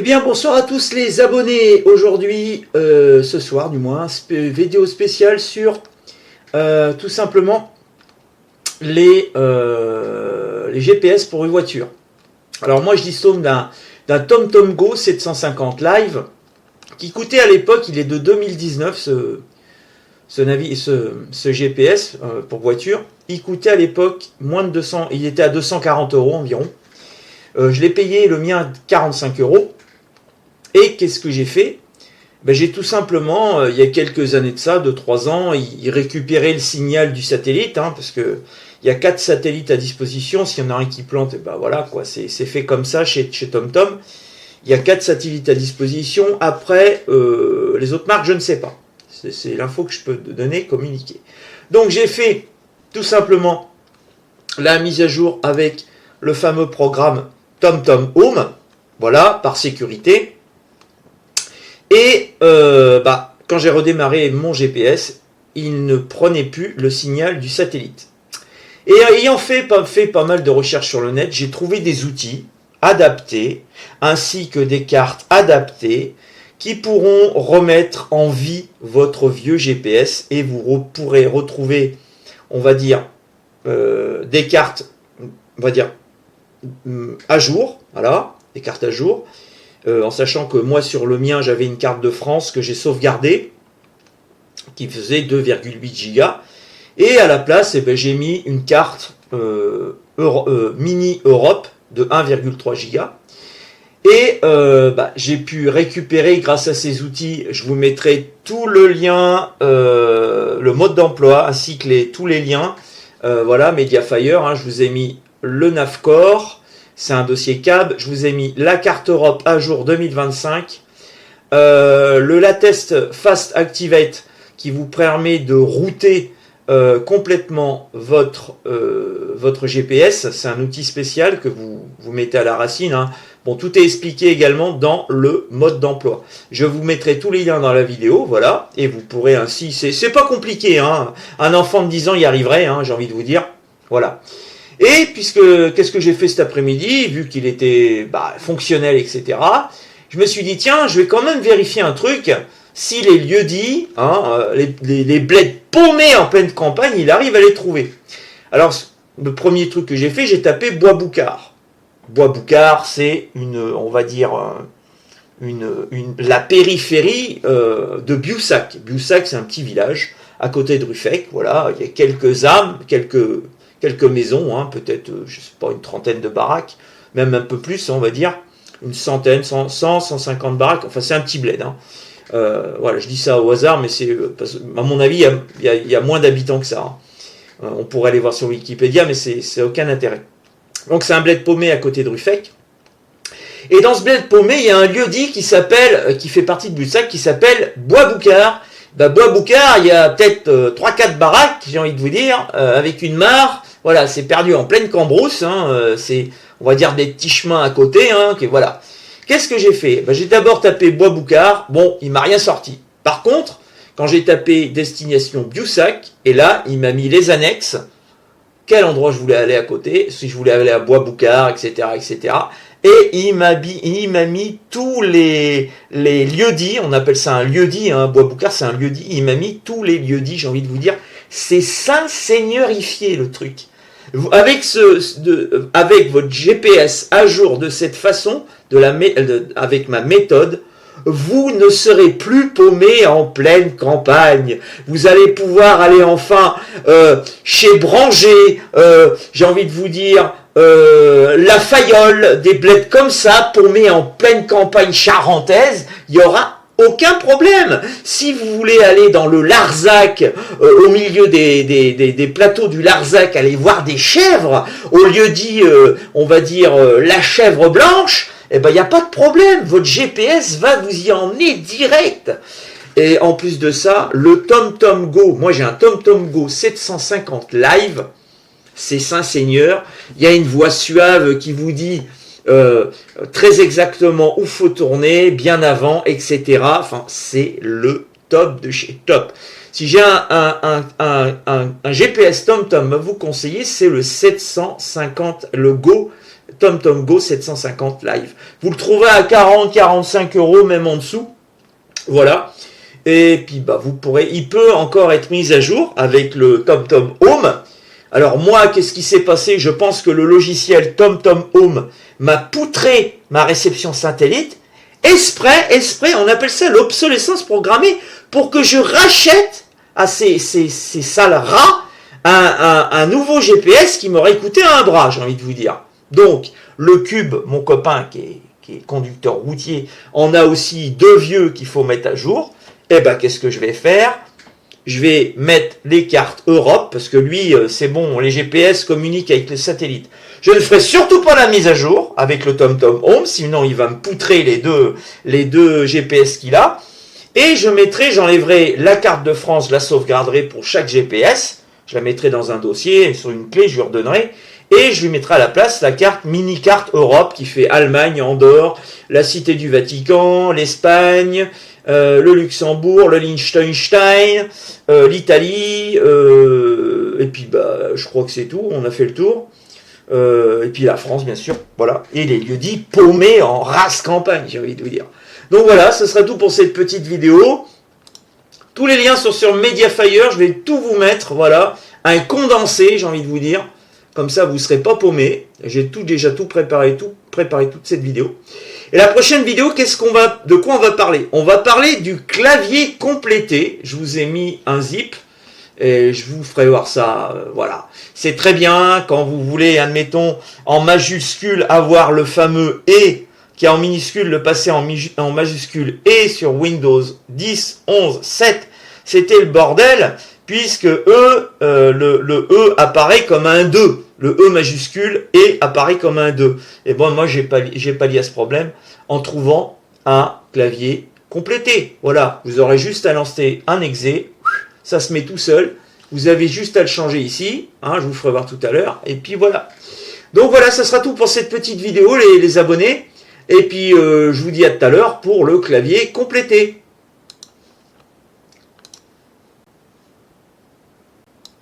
Eh bien, bonsoir à tous les abonnés. Aujourd'hui, ce soir du moins, vidéo spéciale sur tout simplement les GPS pour une voiture. Alors moi, je dispose d'un TomTom Go 750 Live qui coûtait à l'époque, il est de 2019, ce GPS pour voiture. Il coûtait à l'époque moins de 200, il était à 240 € environ. Je l'ai payé le mien à 45 €. Et qu'est-ce que j'ai fait? J'ai tout simplement, il y a quelques années de ça, 2-3 ans, il récupérait le signal du satellite, parce que il y a 4 satellites à disposition. S'il y en a un qui plante, et voilà quoi, c'est fait comme ça chez TomTom. Il y a 4 satellites à disposition. Après, les autres marques, je ne sais pas. C'est l'info que je peux donner, communiquer. Donc j'ai fait tout simplement la mise à jour avec le fameux programme TomTom Home, voilà, par sécurité. Et quand j'ai redémarré mon GPS, il ne prenait plus le signal du satellite. Et ayant fait pas mal de recherches sur le net, j'ai trouvé des outils adaptés, ainsi que des cartes adaptées, qui pourront remettre en vie votre vieux GPS, et vous pourrez retrouver, on va dire, des cartes, on va dire, à jour, voilà, des cartes à jour, en sachant que moi sur le mien j'avais une carte de France que j'ai sauvegardée qui faisait 2,8 Go, et à la place j'ai mis une carte mini Europe de 1,3 Go, et j'ai pu récupérer grâce à ces outils. Je vous mettrai tout le lien, le mode d'emploi ainsi que tous les liens, voilà, Mediafire, je vous ai mis le Navcore. C'est un dossier CAB. Je vous ai mis la carte Europe à jour 2025. Le Latest Fast Activate qui vous permet de router complètement votre GPS. C'est un outil spécial que vous mettez à la racine. Bon, tout est expliqué également dans le mode d'emploi. Je vous mettrai tous les liens dans la vidéo, voilà. Et vous pourrez ainsi... C'est pas compliqué, Un enfant de 10 ans y arriverait, j'ai envie de vous dire. Voilà. Et qu'est-ce que j'ai fait cet après-midi, vu qu'il était fonctionnel, etc. Je me suis dit, tiens, je vais quand même vérifier un truc, si les lieux-dits, les bleds paumés en pleine campagne, il arrive à les trouver. Alors, le premier truc que j'ai fait, j'ai tapé Bois-Boucard. Bois-Boucard, c'est on va dire, la périphérie de Biussac. Biussac, c'est un petit village à côté de Ruffec, voilà, il y a quelques maisons, peut-être, je sais pas, une trentaine de baraques, même un peu plus, on va dire, une centaine, 150 baraques, enfin c'est un petit bled. Voilà, je dis ça au hasard, mais à mon avis, il y a moins d'habitants que ça. On pourrait aller voir sur Wikipédia, mais c'est aucun intérêt. Donc c'est un bled paumé à côté de Ruffec. Et dans ce bled paumé, il y a un lieu-dit qui fait partie de Bussac, qui s'appelle Bois-Boucard. Bois-Boucard, il y a peut-être 3-4 baraques, j'ai envie de vous dire, avec une mare. Voilà, c'est perdu en pleine cambrousse, c'est, on va dire, des petits chemins à côté, voilà. Qu'est-ce que j'ai fait? J'ai d'abord tapé Bois-Boucard, bon, il m'a rien sorti. Par contre, quand j'ai tapé destination Biussac, et là, il m'a mis les annexes, quel endroit je voulais aller à côté, si je voulais aller à Bois-Boucard, etc., etc., et il m'a mis tous les lieux-dits, on appelle ça un lieu-dit, Bois-Boucard c'est un lieu-dit, il m'a mis tous les lieux-dits, j'ai envie de vous dire, c'est saint-seigneurifié le truc. Avec votre GPS à jour de cette façon, avec ma méthode, vous ne serez plus paumé en pleine campagne. Vous allez pouvoir aller enfin chez Branger, j'ai envie de vous dire, la Fayolle, des bleds comme ça, paumés en pleine campagne charentaise, il n'y aura aucun problème. Si vous voulez aller dans le Larzac, au milieu des plateaux du Larzac, aller voir des chèvres, au lieu dit, on va dire, la chèvre blanche, il n'y a pas de problème. Votre GPS va vous y emmener direct. Et en plus de ça, le TomTom Go, moi j'ai un TomTom Go 750 Live, c'est Saint-Seigneur. Il y a une voix suave qui vous dit très exactement où faut tourner, bien avant, etc. Enfin, c'est le top de chez top. Si j'ai un GPS TomTom à vous conseiller, c'est le 750, le Go TomTom Go 750 Live. Vous le trouvez à 40-45 euros, même en dessous. Voilà. Et puis bah vous pourrez, il peut encore être mis à jour avec le TomTom Home. Alors moi, qu'est-ce qui s'est passé? Je pense que le logiciel TomTom Home m'a poutré ma réception satellite. Exprès, on appelle ça l'obsolescence programmée, pour que je rachète à ces sales rats un nouveau GPS qui m'aurait coûté un bras, j'ai envie de vous dire. Donc, le Cube, mon copain qui est conducteur routier, en a aussi 2 vieux qu'il faut mettre à jour. Eh ben, qu'est-ce que je vais faire? Je vais mettre les cartes Europe, parce que lui, c'est bon, les GPS communiquent avec les satellites. Je ne ferai surtout pas la mise à jour avec le TomTom Home, sinon il va me poutrer les deux GPS qu'il a. Et j'enlèverai la carte de France, je la sauvegarderai pour chaque GPS. Je la mettrai dans un dossier, sur une clé, je lui redonnerai. Et je lui mettrai à la place la carte mini-carte Europe qui fait Allemagne, Andorre, la Cité du Vatican, l'Espagne, le Luxembourg, le Liechtenstein, l'Italie, et puis bah, je crois que c'est tout, on a fait le tour. Et puis la France, bien sûr, voilà. Et les lieux-dits paumés en race campagne, j'ai envie de vous dire. Donc voilà, ce sera tout pour cette petite vidéo. Tous les liens sont sur Mediafire, je vais tout vous mettre, voilà. Un condensé, j'ai envie de vous dire. Comme ça, vous ne serez pas paumé. J'ai déjà tout préparé toute cette vidéo. Et la prochaine vidéo, de quoi on va parler? On va parler du clavier complété. Je vous ai mis un zip et je vous ferai voir ça. Voilà. C'est très bien quand vous voulez, admettons, en majuscule, avoir le fameux « et » qui est en minuscule, le passer en majuscule « et » sur Windows 10, 11, 7. C'était le bordel. Puisque le E apparaît comme un 2. Le E majuscule et apparaît comme un 2. Et bon, moi, j'ai pallié à ce problème en trouvant un clavier complété. Voilà, vous aurez juste à lancer un exe, ça se met tout seul. Vous avez juste à le changer ici, hein, je vous ferai voir tout à l'heure. Et puis voilà. Donc voilà, ça sera tout pour cette petite vidéo, les abonnés. Et puis, je vous dis à tout à l'heure pour le clavier complété.